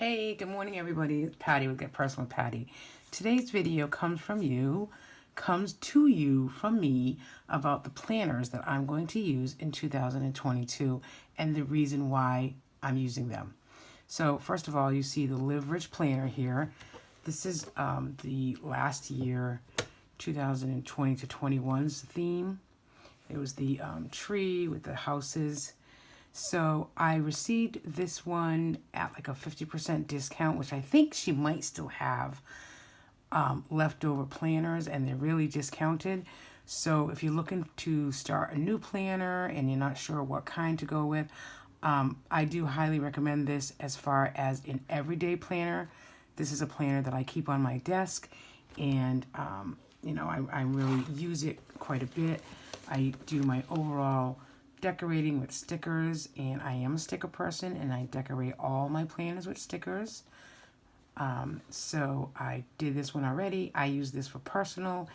Hey, good morning everybody. It's Patty with Get Personal with Patty. Today's video comes to you from me about the planners that I'm going to use in 2022 and the reason why I'm using them. So first of all, you see the Live Rich planner here. This is the last year, 2020 to 21's theme. It was the tree with the houses. So I received this one at like a 50% discount, which I think she might still have leftover planners, and they're really discounted. So if you're looking to start a new planner and you're not sure what kind to go with, I do highly recommend this as far as an everyday planner. This is a planner that I keep on my desk, and you know, I really use it quite a bit. I do my overall decorating with stickers, and I am a sticker person, and I decorate all my planners with stickers. So I did this one already. I use this for personal.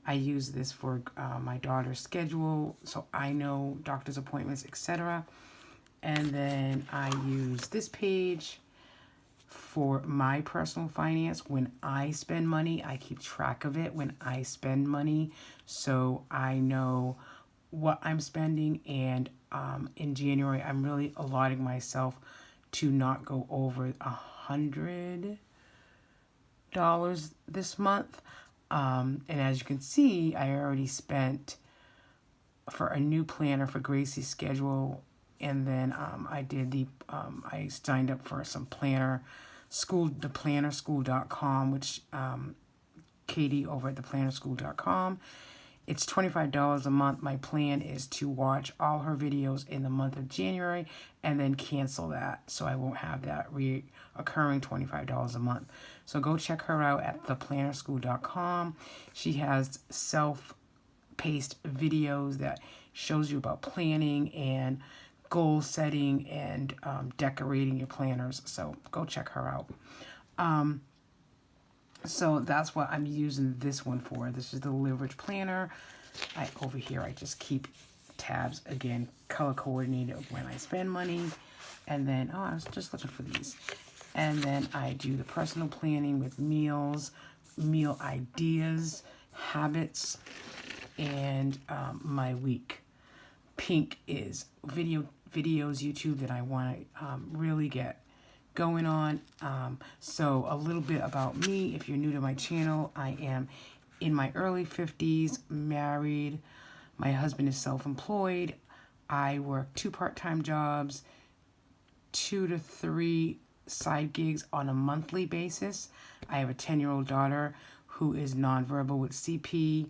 I use this for my daughter's schedule, so I know doctor's appointments, etc. And then I use this page for my personal finance. When I spend money, I keep track of it when I spend money, so I know what I'm spending. And in January, I'm really allotting myself to not go over $100 this month. And as you can see, I already spent for a new planner for Gracie's schedule, and then I did I signed up for some planner school, ThePlannerSchool.com, which Katie over at ThePlannerSchool.com. It's $25 a month. My plan is to watch all her videos in the month of January and then cancel that, so I won't have that reoccurring $25 a month. So go check her out at ThePlannerSchool.com. She has self-paced videos that shows you about planning and goal setting and decorating your planners. So go check her out. So that's what I'm using this one for. This is the Live Rich planner. Over here, I just keep tabs, again, color coordinated when I spend money. And then, I was just looking for these. And then I do the personal planning with meals, meal ideas, habits, and my week. Pink is videos, YouTube that I want to really get going on. So a little bit about me. If you're new to my channel, I am in my early 50s, married. My husband is self-employed. I work 2 part-time jobs, 2 to 3 side gigs on a monthly basis. I have a 10-year-old daughter who is nonverbal with CP,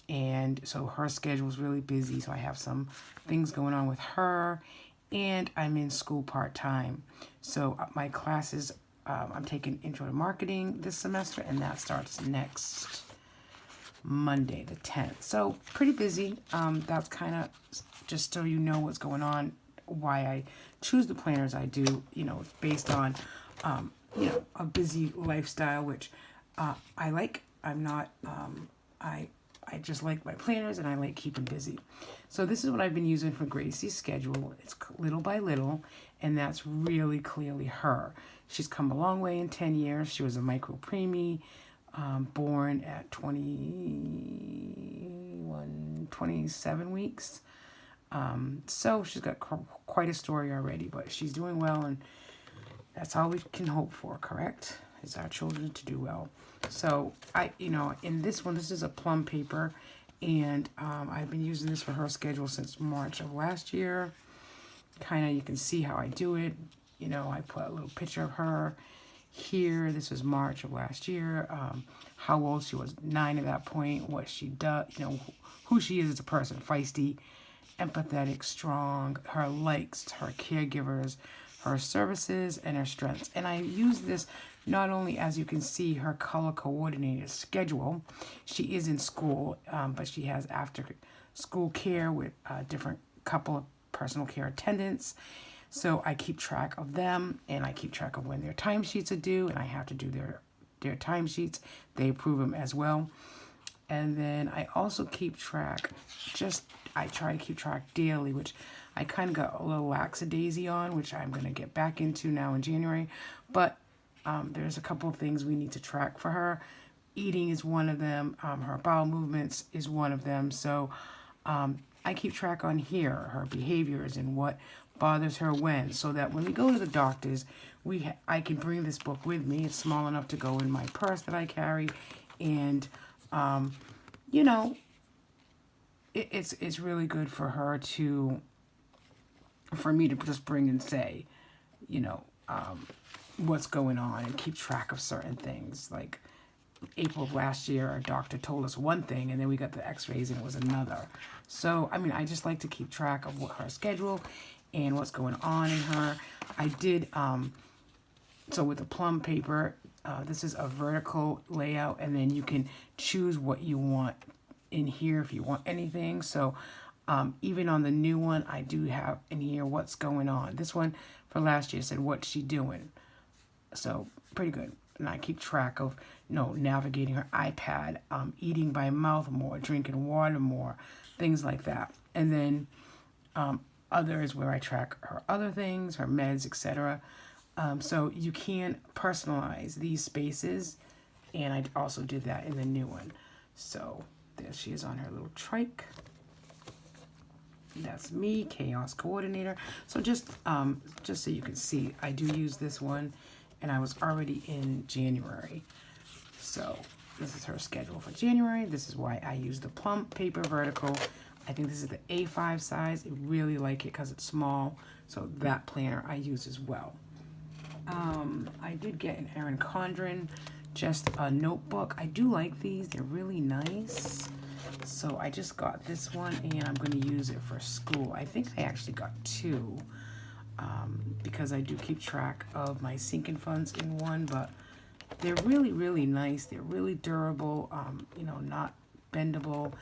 and so her schedule is really busy, so I have some things going on with her. And I'm in school part-time. So my classes, I'm taking Intro to Marketing this semester, and that starts next Monday, the 10th. So pretty busy. That's kind of just so you know what's going on, why I choose the planners I do. You know, it's based on, you know, a busy lifestyle, which I like. I'm not, I just like my planners, and I like keeping busy. So this is what I've been using for Gracie's schedule. It's little by little, and that's really clearly her. She's come a long way in 10 years. She was a micro preemie, born at 27 weeks. So she's got quite a story already, but she's doing well, and that's all we can hope for, correct? Is our children to do well. So you know, in this one, this is a plum paper, and I've been using this for her schedule since March of last year. Kind of, you can see how I do it. You know, I put a little picture of her here. This was March of last year. How old she was, 9 at that point. What she does, you know, who she is as a person: feisty, empathetic, strong. Her likes, her caregivers, her services, and her strengths. And I use this not only, as you can see, her color coordinated schedule. She is in school, but she has after school care with a different couple of personal care attendants. So I keep track of them, and I keep track of when their timesheets are due, and I have to do their timesheets. They approve them as well. And then I also keep track, I try to keep track daily, which I kind of got a little lackadaisy on, which I'm going to get back into now in January. But there's a couple of things we need to track for her. Eating is one of them. Her bowel movements is one of them. So I keep track on here, her behaviors and what bothers her when, so that when we go to the doctors, I can bring this book with me. It's small enough to go in my purse that I carry, and you know, it's really good for her for me to just bring and say, you know, what's going on and keep track of certain things. Like April of last year, our doctor told us one thing, and then we got the x-rays and it was another. So, I mean, I just like to keep track of what her schedule and what's going on in her. I did, so with the plum paper, this is a vertical layout, and then you can choose what you want in here if you want anything. So even on the new one, I do have in here what's going on. This one for last year said, what's she doing? So pretty good. And I keep track of, navigating her iPad, eating by mouth more, drinking water more, things like that. And then others where I track her other things, her meds, etc. So you can personalize these spaces, and I also did that in the new one. So there she is on her little trike. That's me, Chaos Coordinator. So just so you can see, I do use this one, and I was already in January. So this is her schedule for January. This is why I use the plum paper vertical. I think this is the A5 size. I really like it because it's small. So that planner I use as well. I did get an Erin Condren, just a notebook. I do like these. They're really nice. So I just got this one, and I'm going to use it for school. I think I actually got two, because I do keep track of my sinking funds in one, but they're really, really nice. They're really durable, not bendable.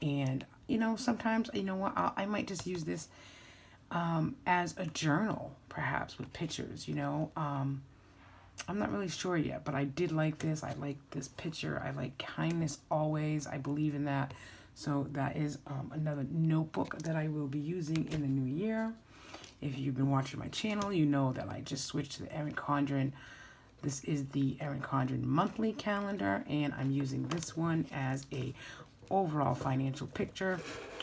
And, sometimes, I might just use this as a journal, perhaps, with pictures, I'm not really sure yet, but I did like this. I like this picture. I like kindness always. I believe in that. So that is another notebook that I will be using in the new year. If you've been watching my channel, you know that I just switched to the Erin Condren. This is the Erin Condren monthly calendar, and I'm using this one as a overall financial picture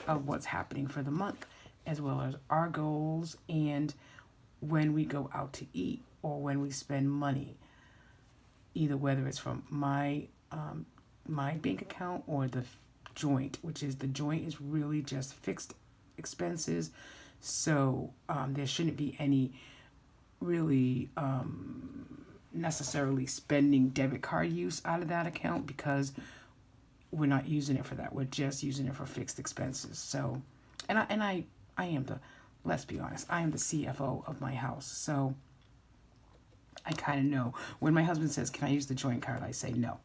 of what's happening for the month, as well as our goals and when we go out to eat or when we spend money, either whether it's from my bank account or the joint, which is the joint is really just fixed expenses. So there shouldn't be any really necessarily spending debit card use out of that account, because we're not using it for that. We're just using it for fixed expenses. So, and I am let's be honest, I am the CFO of my house. So I kind of know when my husband says, can I use the joint card? I say no.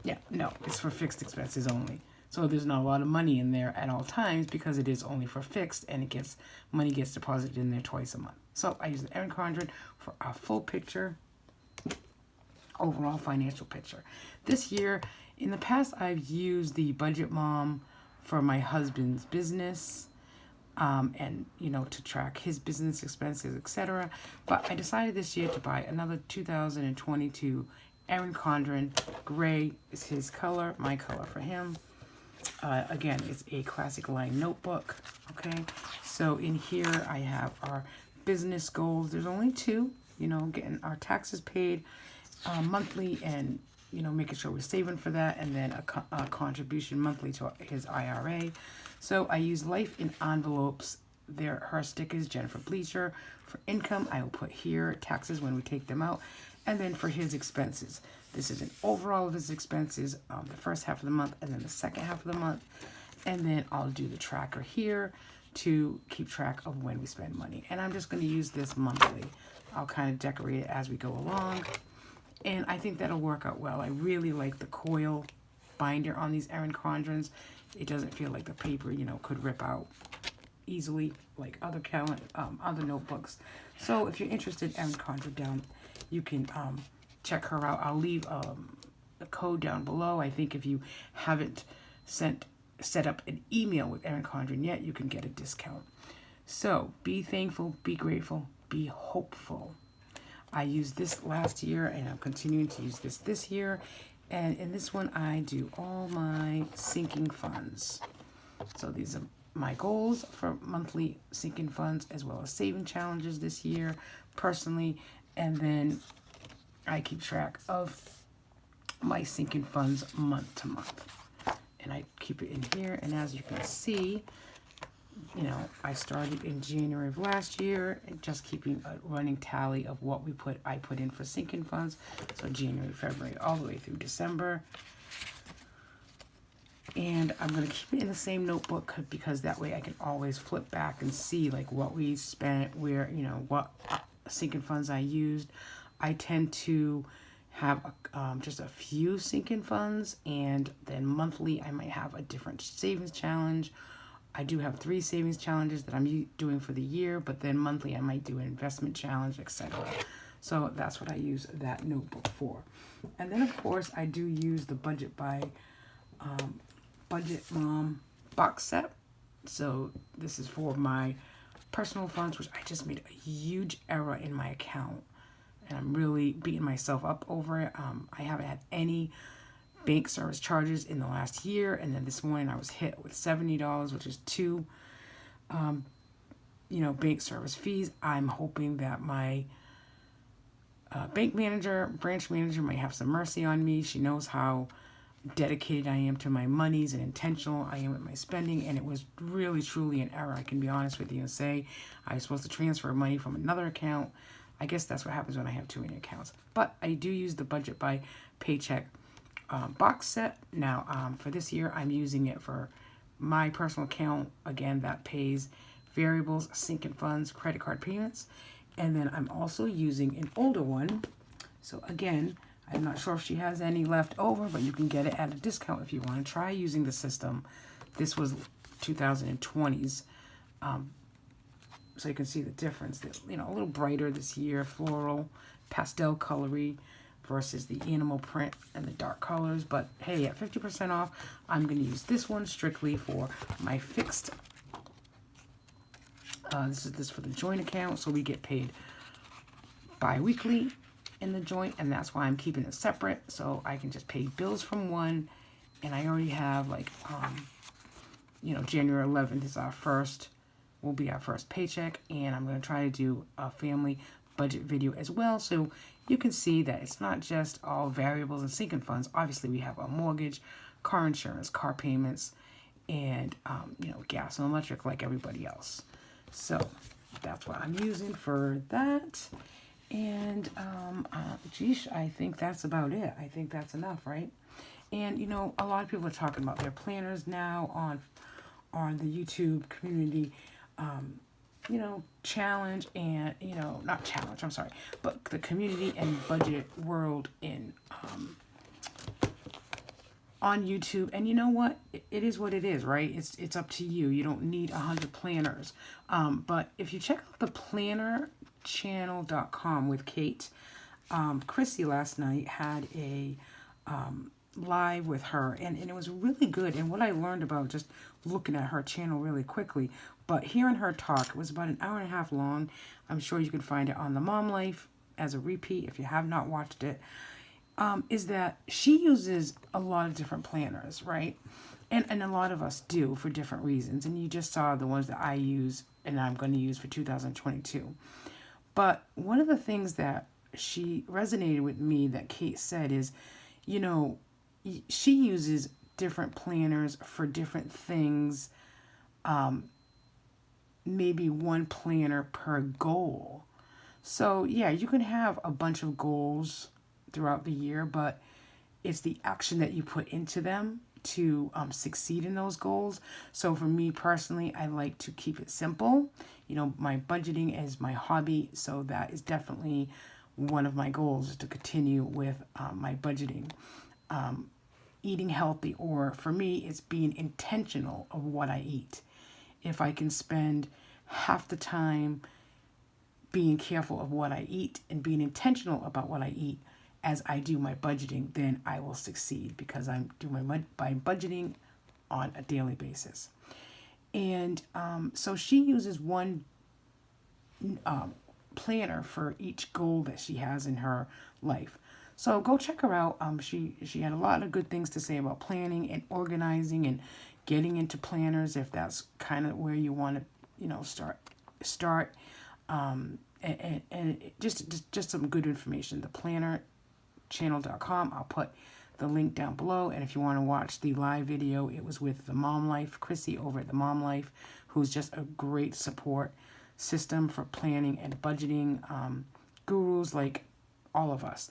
Yeah, no, it's for fixed expenses only. So there's not a lot of money in there at all times, because it is only for fixed, and money gets deposited in there twice a month. So I use the Erin Condren for a full picture, overall financial picture. This year, in the past, I've used the Budget Mom for my husband's business, and to track his business expenses, etc. But I decided this year to buy another 2022 Erin Condren. Gray is his color, my color for him. Again, it's a classic line notebook. Okay, so in here I have our business goals. There's only two. Getting our taxes paid monthly, and making sure we're saving for that, and then a contribution monthly to his IRA. So I use life in envelopes. Her stickers, Jennifer Bleacher. For income, I will put here taxes when we take them out. And then for his expenses, this is an overall of his expenses, the first half of the month and then the second half of the month. And then I'll do the tracker here to keep track of when we spend money. And I'm just going to use this monthly. I'll kind of decorate it as we go along. And I think that'll work out well. I really like the coil binder on these Erin Condrens. It doesn't feel like the paper, could rip out easily like other notebooks. So if you're interested in Erin Condren down, you can check her out. I'll leave the code down below. I think if you haven't set up an email with Erin Condren yet, you can get a discount. So be thankful, be grateful, be hopeful. I used this last year, and I'm continuing to use this year. And in this one, I do all my sinking funds. So these are my goals for monthly sinking funds, as well as saving challenges this year personally. And then I keep track of my sinking funds month to month. And I keep it in here. And as you can see, you know, I started in January of last year, and just keeping a running tally of what I put in for sinking funds. So January, February, all the way through December. And I'm going to keep it in the same notebook because that way I can always flip back and see like what we spent, where, you know, what sinking funds I used. I tend to have just a few sinking funds, and then monthly I might have a different savings challenge. I do have 3 savings challenges that I'm doing for the year, but then monthly I might do an investment challenge, etc. So that's what I use that notebook for. And then of course I do use the Budget by Budget Mom box set. So this is for my personal funds, which I just made a huge error in my account, and I'm really beating myself up over it. I haven't had any bank service charges in the last year, and then this morning I was hit with $70, which is 2 you know, bank service fees. I'm hoping that my branch manager might have some mercy on me. She knows how dedicated I am to my monies and intentional I am with my spending, and it was really truly an error. I can be honest with you and say I was supposed to transfer money from another account. I guess that's what happens when I have too many accounts. But I do use the Budget by Paycheck box set. Now, for this year, I'm using it for my personal account. Again, that pays variables, sinking funds, credit card payments. And then I'm also using an older one. So again, I'm not sure if she has any left over, but you can get it at a discount if you want to try using the system. This was 2020's. So you can see the difference. You know, a little brighter this year, floral, pastel colory versus the animal print and the dark colors. But hey, at 50% off, I'm going to use this one strictly for my fixed. This is for the joint account, so we get paid bi-weekly in the joint, and that's why I'm keeping it separate, so I can just pay bills from one. And I already have like you know, January 11th is will be our first paycheck, and I'm going to try to do a family budget video as well, so you can see that it's not just all variables and sinking funds. Obviously we have a mortgage, car insurance, car payments, and you know, gas and electric like everybody else. So that's what I'm using for that. And geesh, I think that's about it. I think that's enough, right? And you know, a lot of people are talking about their planners now on the YouTube community, you know, challenge, and you know, not challenge, I'm sorry, but the community and budget world in on YouTube. And you know what, it is what it is, right? It's up to you. You don't need 100 planners, but if you check out ThePlanningChannel.com with Kate, Chrissy last night had a live with her, and it was really good. And what I learned about just looking at her channel really quickly, but hearing her talk, it was about an hour and a half long. I'm sure you can find it on the Mom Life as a repeat if you have not watched it. Is that she uses a lot of different planners, right? And a lot of us do for different reasons. And you just saw the ones that I use and I'm going to use for 2022. But one of the things that she resonated with me that Kate said is, you know, she uses different planners for different things, maybe one planner per goal. So yeah, you can have a bunch of goals throughout the year, but it's the action that you put into them to succeed in those goals. So for me personally, I like to keep it simple. You know, my budgeting is my hobby, so that is definitely one of my goals, is to continue with my budgeting. Eating healthy, or for me, it's being intentional of what I eat. If I can spend half the time being careful of what I eat and being intentional about what I eat as I do my budgeting, then I will succeed, because I'm doing my budgeting on a daily basis. And so she uses one planner for each goal that she has in her life. So go check her out. She had a lot of good things to say about planning and organizing and getting into planners if that's kind of where you want to, you know, start. And just some good information. ThePlanningChannel.com. I'll put the link down below. And if you want to watch the live video, it was with the Mom Life, Chrissy over at the Mom Life, who's just a great support system for planning and budgeting, gurus like all of us.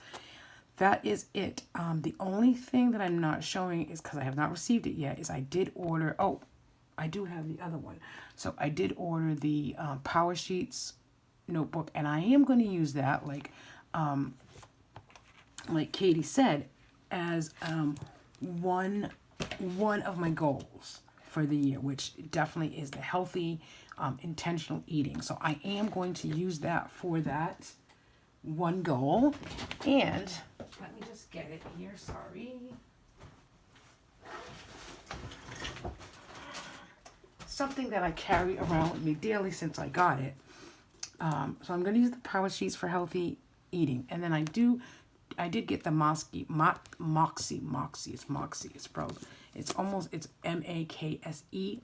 That is it. The only thing that I'm not showing is because I have not received it yet is I did order, oh, I do have the other one. So I did order the Power Sheets notebook, and I am going to use that like Katie said, as one of my goals for the year, which definitely is the healthy, intentional eating. So I am going to use that for that one goal. And let me just get it here, sorry. Something that I carry around with me daily since I got it. So I'm going to use the Power Sheets for healthy eating. And then I did get the Moxie, it's Moxie, it's MAKSE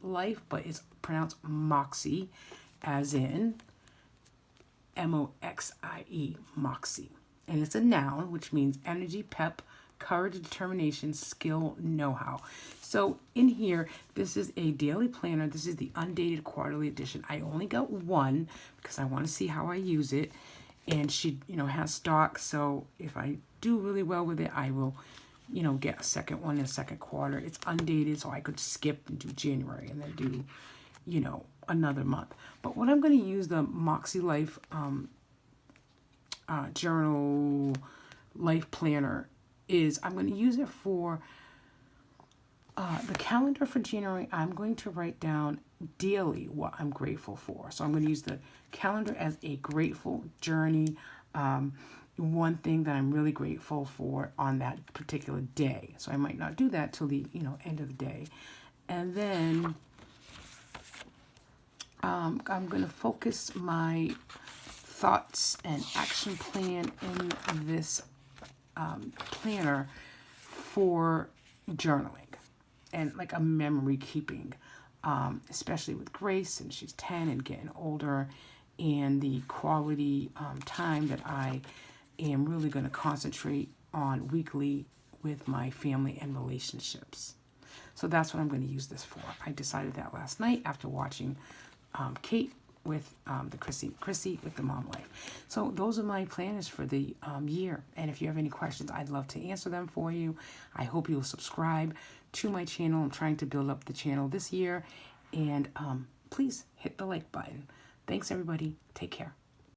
Life, but it's pronounced Moxie, as in MOXIE, Moxie. And it's a noun, which means energy, pep, courage, determination, skill, know-how. So in here, this is a daily planner. This is the undated quarterly edition. I only got one because I want to see how I use it. And she, you know, has stock. So if I do really well with it, I will, you know, get a second one in the second quarter. It's undated, so I could skip and do January and then do, you know, another month. But what I'm going to use the Moxie Life journal life planner is I'm going to use it for the calendar for January. I'm going to write down daily what I'm grateful for. So I'm going to use the calendar as a grateful journey. One thing that I'm really grateful for on that particular day. So I might not do that till the, you know, end of the day. And then I'm going to focus my thoughts and action plan in this planner for journaling and like a memory keeping, especially with Grace, and she's 10 and getting older, and the quality time that I am really going to concentrate on weekly with my family and relationships. So that's what I'm going to use this for. I decided that last night after watching Kate with the Chrissy with the Mom Life. So those are my planners for the year. And if you have any questions, I'd love to answer them for you. I hope you'll subscribe to my channel. I'm trying to build up the channel this year. And please hit the like button. Thanks, everybody. Take care.